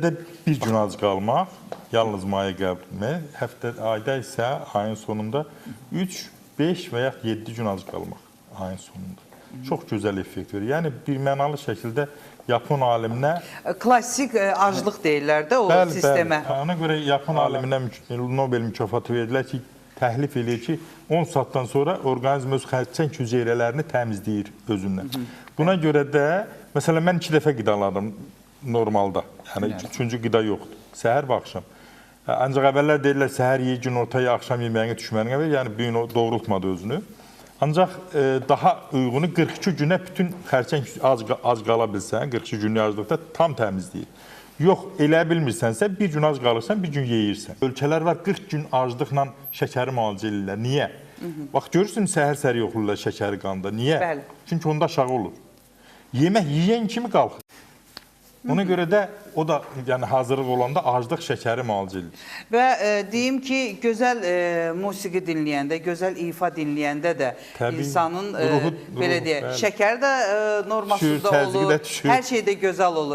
Həftədə bir gün ac qalmaq, yalnız maya qəbulmə, ayda isə ayın sonunda 3, 5 və ya 7 gün ac qalmaq ayın sonunda. Çox gözəl effekt verir. Yəni, bir mənalı şəkildə Yapon aliminə... Klassik aclıq deyirlər də o sistemə. Bəli, ona görə Yapon aliminə Nobel mükafatı verdilər ki, təhlif edir ki, 10 saatdan sonra orqanizm öz xərçəng hüceyrələrini təmizləyir özündən. Buna görə də, məsələn, mən 2 dəfə qidaladım normalda. Yəni, 3-cü qida yoxdur. Səhər və axşam. Ancaq əvvəllər deyirlər, səhər yeyə, gün ortaya, axşam yeməyinə düşməyinə verir. Yəni, bir gün doğrultmadı özünü. Ancaq daha uygunu 42 günə bütün xərçəng ac qala bilsən, 42 günlük aclıqda tam təmizləyir. Yox, elə bilmirsənsə, bir gün ac qalırsan, bir gün yeyirsən. Ölkələr var, 40 gün aclıqla şəkəri müalicə edirlər. Niyə? Bax, görürsün, səhər-səhər yoxlayırlar şəkəri qanda. Niyə? Çünki onda aşağı olur. Yemək yeyən kimi qalxır. Ona görə də o da hazırlıq olanda aclıq şəkəri müalicə edir. Və deyim ki, gözəl musiqi dinləyəndə, gözəl ifa dinləyəndə də insanın, belə deyək, şəkər də normasında olur, hər şey də gözəl olur.